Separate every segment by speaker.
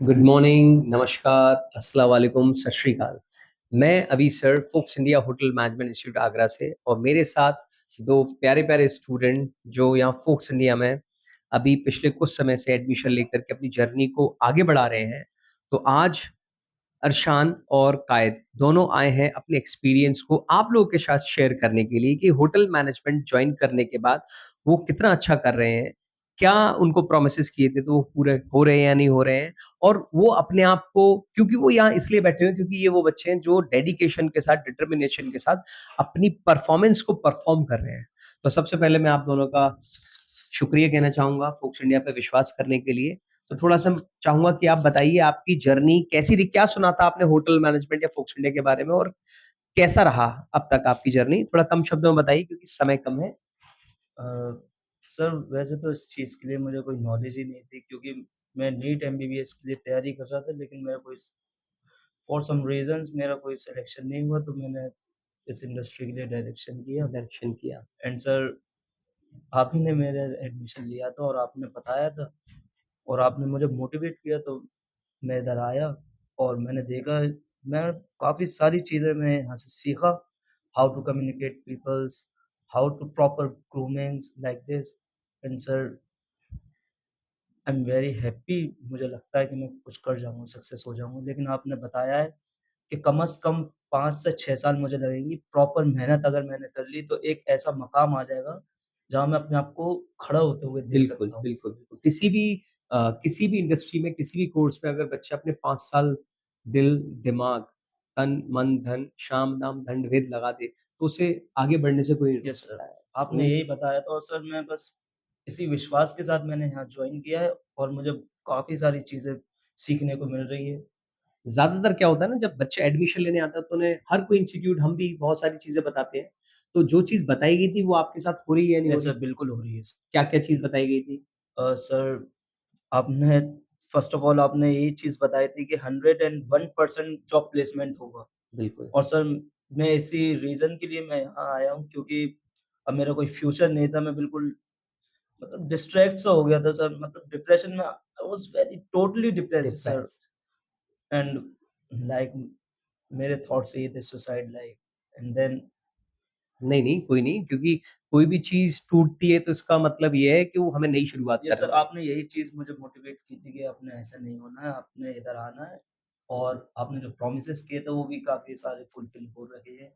Speaker 1: Good morning, नमस्कार, अस्सलाम वालेकुम, सत श्री अकाल। मैं अभी sir Fox India hotel management institute Agra से और मेरे साथ दो प्यारे-प्यारे स्टूडेंट जो यहाँ फोक्स इंडिया में अभी पिछले कुछ समय से एडमिशन लेकर के अपनी जर्नी को आगे बढ़ा रहे हैं। तो आज अरशान और कायद दोनों आए हैं अपने एक्सपीरियंस को आप लोगों के साथ शेयर करने के लिए कि होटल मैनेजमेंट ज्वाइन करने के बाद वो कितना अच्छा कर रहे हैं, क्या उनको प्रोमिसेस किए थे तो वो पूरे हो रहे हैं या नहीं हो रहे हैं, और वो अपने आप को, क्योंकि वो यहाँ इसलिए बैठे हुए हैं क्योंकि ये वो बच्चे हैं जो डेडिकेशन के साथ, डिटर्मिनेशन के साथ अपनी परफॉर्मेंस को परफॉर्म कर रहे हैं। तो सबसे पहले मैं आप दोनों का शुक्रिया कहना चाहूंगा फोक्स इंडिया पे विश्वास करने के लिए। तो थोड़ा-सा चाहूँगा कि आप बताइए आपकी जर्नी कैसी रही? क्या सुना था आपने होटल मैनेजमेंट या फोक्स इंडिया के बारे में, और कैसा रहा अब तक आपकी जर्नी? थोड़ा कम शब्दों में बताइए क्योंकि समय कम है।
Speaker 2: अ, सर वैसे तो इस चीज़ के लिए मुझे कोई नॉलेज ही नहीं थी क्योंकि मैं नीट एमबीबीएस के लिए तैयारी कर रहा था लेकिन मेरा कोई फॉर सम रीज़न्स मेरा कोई सिलेक्शन नहीं हुआ तो मैंने इस इंडस्ट्री के लिए डायरेक्शन किया।
Speaker 1: दर्शन किया।
Speaker 2: एंड सर आप ही ने मेरा एडमिशन लिया था और आपने बताया था और आपने मुझे मोटिवेट किया तो मैं इधर आया और मैंने देखा मैं काफ़ी सारी चीज़ें मैं यहाँ से सीखा। How to communicate peoples, how to proper groomings like this. And sir I am very happy. मुझे लगता है कि मैं कुछ कर जाऊँगा, सक्सेस हो जाऊँगा। लेकिन आपने बताया है कि कम से कम 5 से 6 साल मुझे लगेंगी। प्रॉपर मेहनत अगर मैंने कर ली तो एक ऐसा मकाम आ जाएगा, जहाँ मैं अपने आप को खड़ा होते हुए देख
Speaker 1: बिल्कुल,
Speaker 2: सकता हूँ।
Speaker 1: बिल्कुल, बिल्कुल। किसी भी इंडस्ट्री में, किसी भी कोर्स में अगर बच्चा अपने 5 साल दिल, दिमाग, तन, मन, धन, शाम, दाम, दंड, भेद लगा दे, तो उसे आगे बढ़ने से कोई नहीं रोक
Speaker 2: यस सर,
Speaker 1: सकता है।
Speaker 2: आपने
Speaker 1: तो
Speaker 2: यही बताया था और सर मैं बस इसी विश्वास के साथ मैंने यहाँ जॉइन किया है और मुझे काफ़ी सारी चीज़ें सीखने को मिल रही है।
Speaker 1: ज़्यादातर क्या होता है ना, जब बच्चे एडमिशन लेने आता है तो उन्हें हर कोई इंस्टीट्यूट, हम भी बहुत सारी चीज़ें बताते हैं। तो जो चीज़ बताई गई थी वो आपके साथ हो रही है या नहीं हो
Speaker 2: यस
Speaker 1: रही?
Speaker 2: सर, बिल्कुल हो रही है सर।
Speaker 1: क्या-क्या चीज़ बताई गई थी?
Speaker 2: सर आपने फ़र्स्ट ऑफ ऑल आपने यही चीज़ बताई थी कि 101% जॉब प्लेसमेंट होगा
Speaker 1: बिल्कुल।
Speaker 2: और सर मैं इसी रीज़न के लिए मैं यहाँ आया हूँ क्योंकि अब मेरा कोई फ्यूचर नहीं था। मैं बिल्कुल मतलब डिस्ट्रैक्ट सा हो गया था सर, मतलब डिप्रेशन में I was very totally depressed sir.
Speaker 1: Depressed.
Speaker 2: And like मेरे थॉट्स ये थे सुसाइड लाइक। एंड देन
Speaker 1: नहीं, नहीं, कोई नहीं, क्योंकि कोई भी चीज़ टूटती है तो इसका मतलब ये है कि वो हमें नई शुरुआत
Speaker 2: ये सर
Speaker 1: करनी है।
Speaker 2: आपने यही चीज़ मुझे मोटिवेट की थी कि आपने ऐसा नहीं होना है, आपने इधर आना है और आपने जो प्रॉमिसेस किए थे वो भी काफ़ी सारे फुलफिल हो रहे हैं।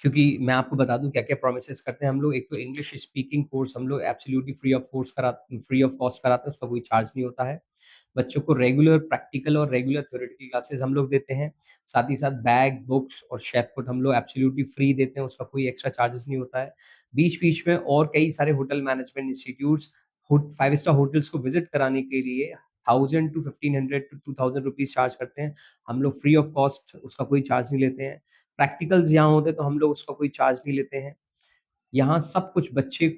Speaker 1: क्योंकि मैं आपको बता दूँ क्या-क्या प्रोमिसेस करते हैं हम लोग। एक तो इंग्लिश स्पीकिंग कोर्स हम लोग एब्सोल्यूटली फ्री ऑफ कॉस्ट कराते हैं, उसका कोई चार्ज नहीं होता है। बच्चों को रेगुलर प्रैक्टिकल और रेगुलर थ्योरेटिकल क्लासेस हम लोग देते हैं। साथ ही साथ बैग, बुक्स और शेफ फूड हम लोग एब्सोल्यूटली फ्री देते हैं, उसका कोई एक्स्ट्रा चार्जेस नहीं होता है। बीच-बीच में और कई सारे hotel management institutes, 5 star hotels को विज़िट कराने के लिए 1000 टू 1500 टू 2000 रुपीज़ चार्ज करते हैं। हम लोग फ्री ऑफ कॉस्ट उसका कोई चार्ज नहीं लेते हैं। प्रैक्टिकल्स यहाँ होते हैं तो हम लोग उसका कोई चार्ज नहीं लेते हैं। यहाँ सब कुछ बच्चे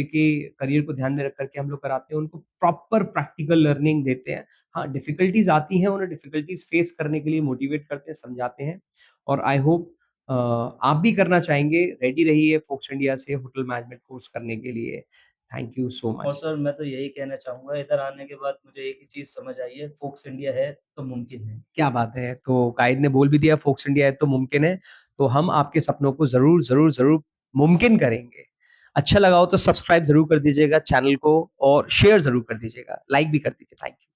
Speaker 1: के करियर को ध्यान में रख कर के हम लोग कराते हैं, उनको प्रॉपर प्रैक्टिकल लर्निंग देते हैं। हाँ, डिफ़िकल्टीज़ आती हैं, उन्हें डिफ़िकल्टीज़ फेस करने के लिए मोटिवेट करते हैं, समझाते हैं, और आई होप आप भी करना चाहेंगे, रेडी रहिए फोक्स इंडिया से होटल मैनेजमेंट कोर्स करने के लिए। थैंक यू सो
Speaker 2: और
Speaker 1: मच।
Speaker 2: सर मैं तो यही कहना चाहूँगा इधर आने के बाद मुझे एक ही चीज़ समझ आई है, फोक्स इंडिया है तो मुमकिन है।
Speaker 1: क्या बात है! तो कायद ने बोल भी दिया फोक्स इंडिया है तो मुमकिन है, तो हम आपके सपनों को ज़रूर, ज़रूर, ज़रूर मुमकिन करेंगे। अच्छा लगा हो तो सब्सक्राइब ज़रूर कर दीजिएगा चैनल को और शेयर ज़रूर कर दीजिएगा, लाइक भी कर दीजिए। Thank you.